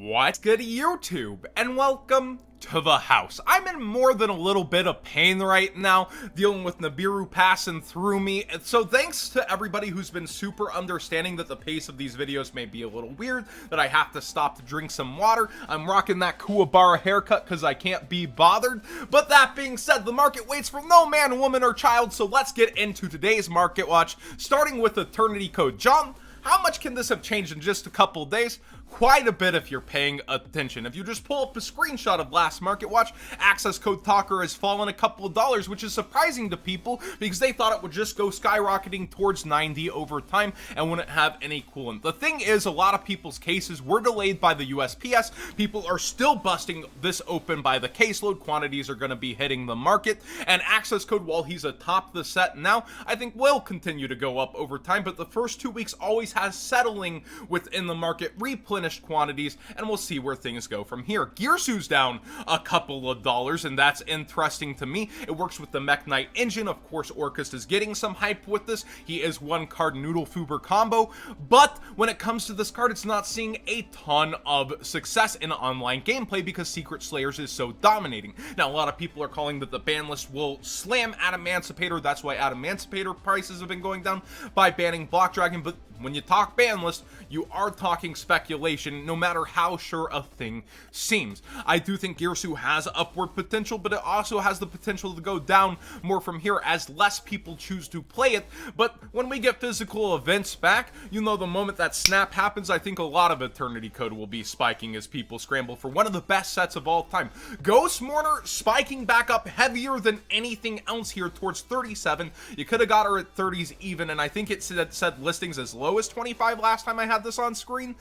What's good, YouTube, and welcome to the house. I'm in more than a little bit of pain right now, dealing with Nibiru passing through me, and so thanks to everybody who's been super understanding that the pace of these videos may be a little weird, that I have to stop to drink some water. I'm rocking that Kuwabara haircut because I can't be bothered, but that being said, the market waits for no man, woman, or child, so let's get into today's market watch, starting with Eternity Code. John, how much can this have changed in just a couple days? Quite a bit if you're paying attention. If you just pull up a screenshot of last market watch, access code Talker has fallen a couple of dollars, which is surprising to people because they thought it would just go skyrocketing towards 90 over time and wouldn't have any coolant. The thing is, a lot of people's cases were delayed by the USPS. People are still busting this open by the caseload. Quantities are going to be hitting the market, and access code, while he's atop the set now, I think will continue to go up over time, but the first 2 weeks always has settling within the market, replenishing quantities, and we'll see where things go from here. Gearsu's down a couple of dollars, and that's interesting to me. It works with the Mech Knight engine. Of course, Orcust is getting some hype with this. He is one card Noodle Fuber combo, but when it comes to this card, it's not seeing a ton of success in online gameplay because Secret Slayers is so dominating. Now, a lot of people are calling that the ban list will slam Adamancipator. That's why Adamancipator prices have been going down by banning Block Dragon, but when you talk ban list, you are talking speculation, no matter how sure a thing seems. I do think Gearsu has upward potential, but it also has the potential to go down more from here as less people choose to play it. But when we get physical events back, you know, the moment that snap happens, I think a lot of Eternity Code will be spiking as people scramble for one of the best sets of all time. Ghost Mourner spiking back up heavier than anything else here towards 37. You could have got her at 30s even, and I think it said listings as low as 25 last time I had this on screen.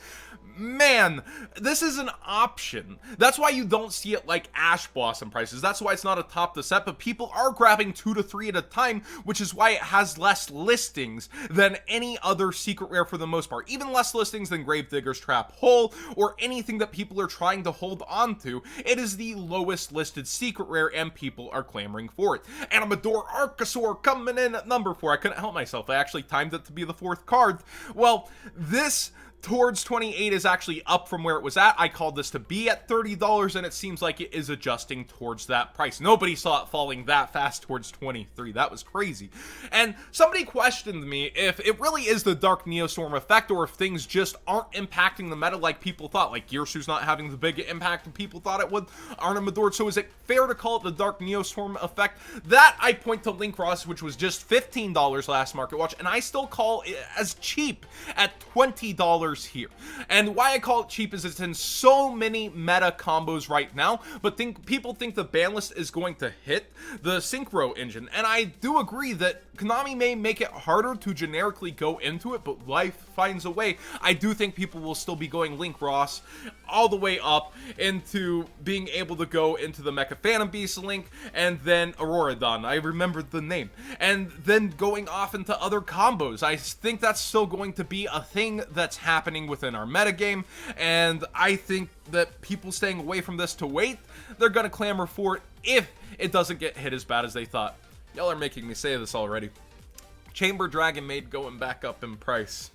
Man, this is an option. That's why you don't see it like Ash Blossom prices. That's why it's not atop the set, but people are grabbing 2 to 3 at a time, which is why it has less listings than any other secret rare for the most part. Even less listings than Gravedigger's Trap Hole or anything that people are trying to hold on to. It is the lowest listed secret rare, and people are clamoring for it. Animador Archosaur coming in at number 4. I couldn't help myself. I actually timed it to be the 4th card. Well, this towards 28 is actually up from where it was at. I called this to be at $30, and it seems like it is adjusting towards that price. Nobody saw it falling that fast towards 23. That was crazy. And somebody questioned me if it really is the Dark Neostorm effect, or if things just aren't impacting the meta like people thought. Like Gearsu's not having the big impact that people thought it would. Arnimador. So is it fair to call it the Dark Neostorm effect? That I point to Link Ross, which was just $15 last market watch, and I still call it as cheap at $20 here. And why I call it cheap is it's in so many meta combos right now, but people think the ban list is going to hit the Synchro engine, and I do agree that Konami may make it harder to generically go into it, but life finds a way. I do think people will still be going Link Ross all the way up into being able to go into the Mecha Phantom Beast Link, and then Auroradon, I remembered the name, and then going off into other combos. I think that's still going to be a thing that's happening within our metagame, and I think that people staying away from this to wait, they're gonna clamor for it if it doesn't get hit as bad as they thought. Y'all are making me say this already. Chamber Dragon Maid going back up in price.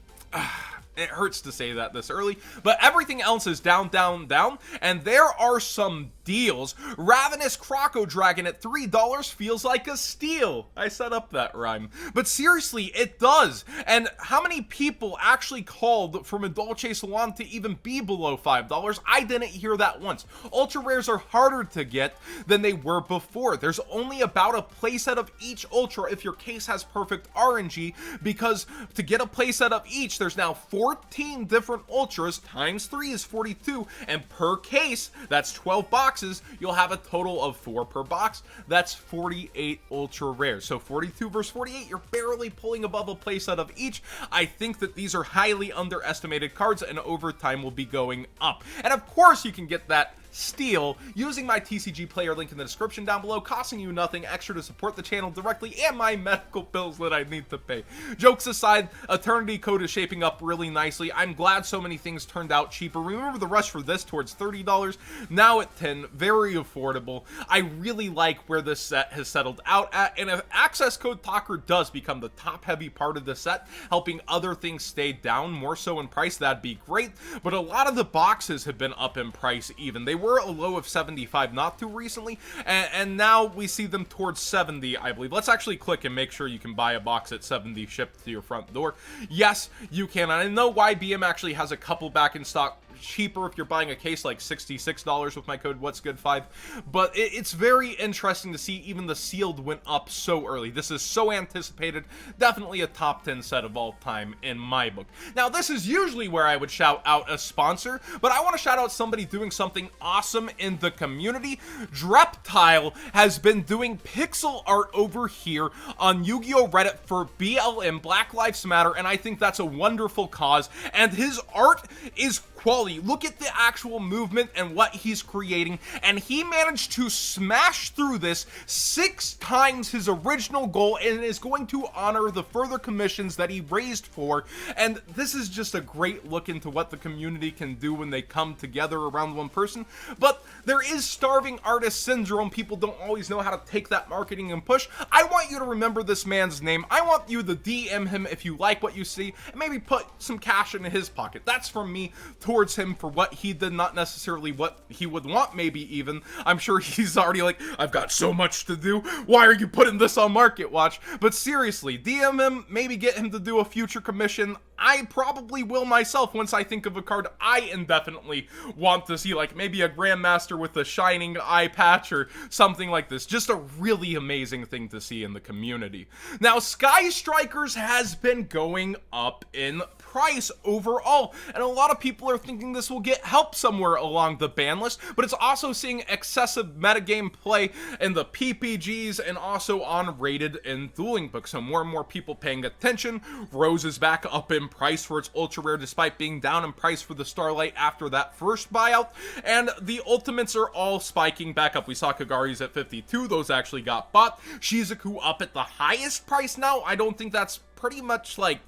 It hurts to say that this early, but everything else is down, down, down, and there are some deals. Ravenous Croco Dragon at $3 feels like a steal. I set up that rhyme, but seriously, it does. And how many people actually called for Medolce Salon to even be below $5? I didn't hear that once. Ultra rares are harder to get than they were before. There's only about a playset of each Ultra if your case has perfect RNG, because to get a playset of each, there's now 14 different Ultras, times 3 is 42, and per case, that's 12 boxes, you'll have a total of 4 per box. That's 48 Ultra rares. So 42 versus 48, you're barely pulling above a playset of each. I think that these are highly underestimated cards, and over time will be going up. And of course, you can get that steal using my TCG player link in the description down below, costing you nothing extra to support the channel directly and my medical bills that I need to pay. Jokes aside, Eternity Code is shaping up really nicely. I'm glad so many things turned out cheaper. Remember the rush for this towards $30, now at $10, very affordable. I really like where this set has settled out at, and if access code Talker does become the top heavy part of the set, helping other things stay down more so in price, that'd be great. But a lot of the boxes have been up in price even. They were a low of 75 not too recently, and now we see them towards 70, I believe. Let's actually click and make sure you can buy a box at 70 shipped to your front door. Yes, you can. And I know YBM actually has a couple back in stock cheaper if you're buying a case, like $66 with my code What's Good 5, but it's very interesting to see even the sealed went up so early. This is so anticipated, definitely a top 10 set of all time in my book. Now this is usually where I would shout out a sponsor, but I want to shout out somebody doing something awesome in the community. Dreptile has been doing pixel art over here on Yu-Gi-Oh! Reddit for BLM, Black Lives Matter, and I think that's a wonderful cause, and his art is quality. Look at the actual movement and what he's creating, and he managed to smash through this 6 times his original goal and is going to honor the further commissions that he raised for. And this is just a great look into what the community can do when they come together around one person. But there is starving artist syndrome. People don't always know how to take that marketing and push. I want you to remember this man's name. I want you to DM him if you like what you see, and maybe put some cash in his pocket. That's from me towards him for what he did, not necessarily what he would want, maybe even. I'm sure he's already like, I've got so much to do, why are you putting this on Market Watch? But seriously, DM him, maybe get him to do a future commission. I probably will myself once I think of a card I indefinitely want to see, like maybe a Grandmaster with a shining eye patch or something like this. Just a really amazing thing to see in the community. Now, Sky Strikers has been going up in price overall, and a lot of people are thinking this will get help somewhere along the ban list, but it's also seeing excessive metagame play in the PPGs and also on rated and dueling books, so more and more people paying attention. Rose is back up in price for its ultra rare despite being down in price for the Starlight after that first buyout, and the ultimates are all spiking back up. We saw Kagari's at 52, those actually got bought. Shizuku up at the highest price now. I don't think that's pretty much like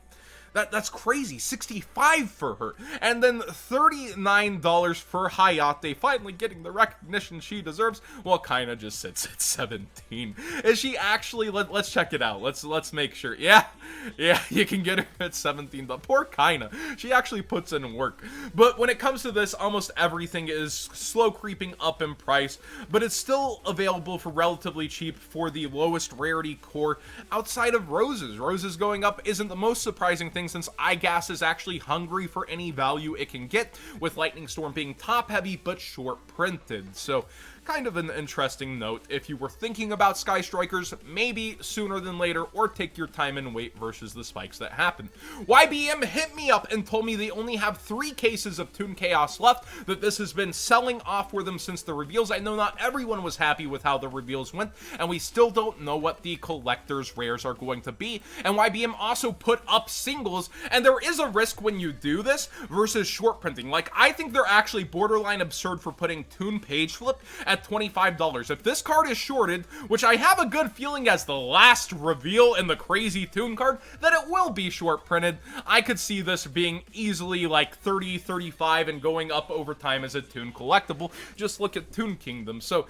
that's crazy. 65 for her. And then $39 for Hayate, finally getting the recognition she deserves. Well, kinda just sits at 17. Is she actually, let's check it out. Let's make sure. Yeah, you can get her at 17, but poor Kaina. She actually puts in work. But when it comes to this, almost everything is slow creeping up in price, but it's still available for relatively cheap for the lowest rarity core outside of Roses. Roses going up isn't the most surprising thing, since iGas is actually hungry for any value it can get, with Lightning Storm being top heavy but short printed. So kind of an interesting note if you were thinking about Sky Strikers, maybe sooner than later, or take your time and wait versus the spikes that happen. YBM hit me up and told me they only have 3 cases of Toon Chaos left, that this has been selling off for them since the reveals. I know not everyone was happy with how the reveals went, and we still don't know what the collector's rares are going to be. And YBM also put up singles, and there is a risk when you do this versus short printing. Like, I think they're actually borderline absurd for putting Toon Page Flip at $25. If this card is shorted, which I have a good feeling as the last reveal in the crazy Toon card, that it will be short printed, I could see this being easily like 30, 35 and going up over time as a Toon collectible. Just look at Toon Kingdom. So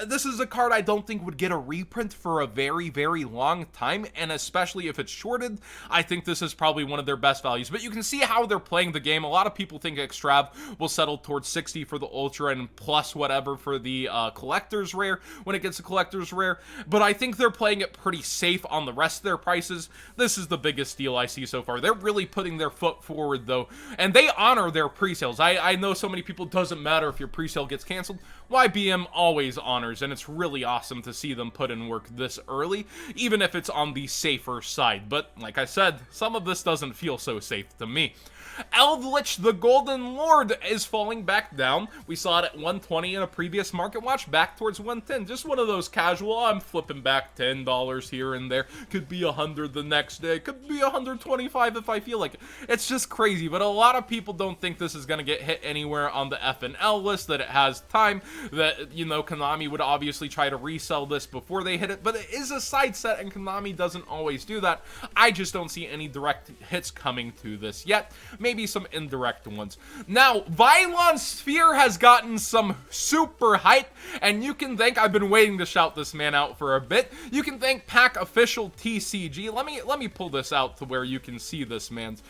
this is a card I don't think would get a reprint for a very, very long time, and especially if it's shorted, I think this is probably one of their best values. But you can see how they're playing the game. A lot of people think Extrav will settle towards 60 for the Ultra and plus whatever for the collector's rare when it gets a collector's rare, but I think they're playing it pretty safe on the rest of their prices. This is the biggest deal I see so far. They're really putting their foot forward though, and they honor their pre-sales. I know so many people, doesn't matter if your pre-sale gets canceled. YBM always honors, and it's really awesome to see them put in work this early, even if it's on the safer side. But like I said, some of this doesn't feel so safe to me. Eldlich, the Golden Lord, is falling back down. We saw it at 120 in a previous market watch, back towards 110. Just one of those casual, I'm flipping back $10 here and there. Could be 100 the next day. Could be 125 if I feel like it. It's just crazy, but a lot of people don't think this is going to get hit anywhere on the F&L list, that it has time, that, you know, Konami would obviously try to resell this before they hit it, but it is a side set, and Konami doesn't always do that. I just don't see any direct hits coming to this yet. Maybe some indirect ones. Now, Vylon Sphere has gotten some super hype, and you can thank, I've been waiting to shout this man out for a bit, you can thank Pack Official TCG. Let me pull this out to where you can see this man's.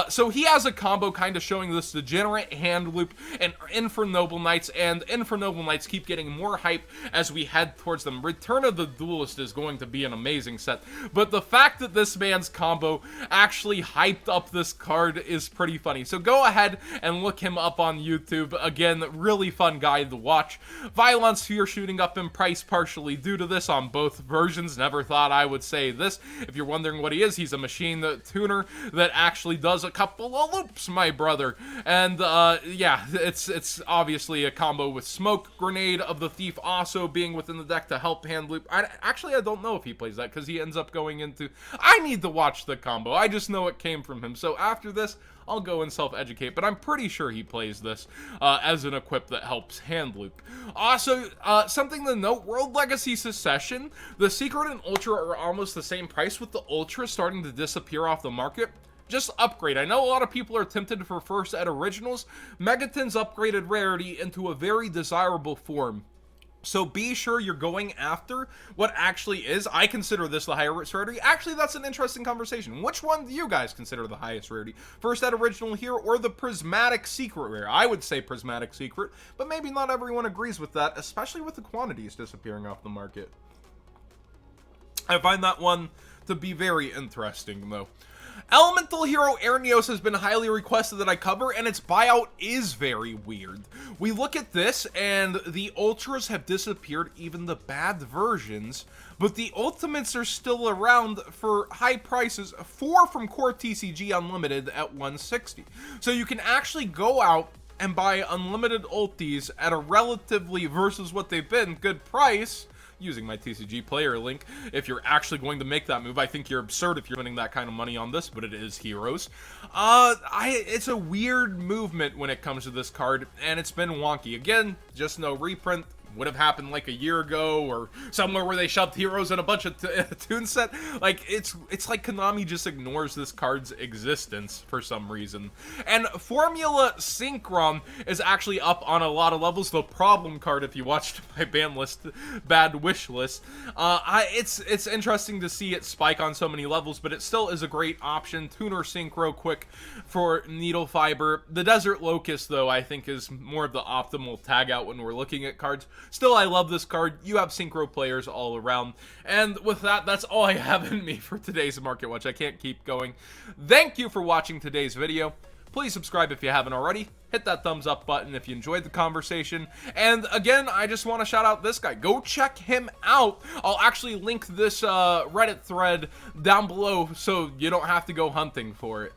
So he has a combo kind of showing this Degenerate hand loop and Infernoble Knights, and Infernoble Knights keep getting more hype as we head towards them. Return of the Duelist is going to be an amazing set, but the fact that this man's combo actually hyped up this card is pretty funny. So go ahead and look him up on YouTube. Again, really fun guy to watch. Vylon Sphere shooting up in price partially due to this on both versions. Never thought I would say this. If you're wondering what he is, he's a machine tuner that actually does a couple of loops, my brother. And yeah, it's obviously a combo with Smoke Grenade of the Thief also being within the deck to help hand loop. I don't know if he plays that, because he ends up going into, I need to watch the combo. I just know it came from him. So after this, I'll go and self-educate, but I'm pretty sure he plays this as an equip that helps hand loop. Also, something to note, World Legacy Succession, the Secret and Ultra are almost the same price, with the Ultra starting to disappear off the market. Just upgrade. I know a lot of people are tempted for first ed originals. Megaton's upgraded rarity into a very desirable form. So be sure you're going after what actually is. I consider this the highest rarity. Actually, that's an interesting conversation. Which one do you guys consider the highest rarity? First Ed Original here, or the Prismatic Secret Rare? I would say Prismatic Secret, but maybe not everyone agrees with that, especially with the quantities disappearing off the market. I find that one to be very interesting, though. Elemental Hero Ernios has been highly requested that I cover, and its buyout is very weird. We look at this, and the Ultras have disappeared, even the bad versions, but the Ultimates are still around for high prices, 4 from Core TCG Unlimited at 160. So you can actually go out and buy unlimited ultis at a relatively, versus what they've been, good price, using my TCG player link. If you're actually going to make that move, I think you're absurd if you're spending that kind of money on this, but it is Heroes. It's a weird movement when it comes to this card, and it's been wonky. Again, just no reprint. Would have happened like a year ago, or somewhere where they shoved Heroes in a bunch of Toon set. Like, it's like Konami just ignores this card's existence for some reason. And Formula Synchro is actually up on a lot of levels. The problem card, if you watched my ban list, bad wish list, it's interesting to see it spike on so many levels, but it still is a great option. Tuner Synchro quick for Needle Fiber. The Desert Locust, though, I think is more of the optimal tag out when we're looking at cards. Still, I love this card. You have Synchro players all around. And with that, that's all I have in me for today's Market Watch. I can't keep going. Thank you for watching today's video. Please subscribe if you haven't already. Hit that thumbs up button if you enjoyed the conversation. And again, I just want to shout out this guy. Go check him out. I'll actually link this Reddit thread down below so you don't have to go hunting for it.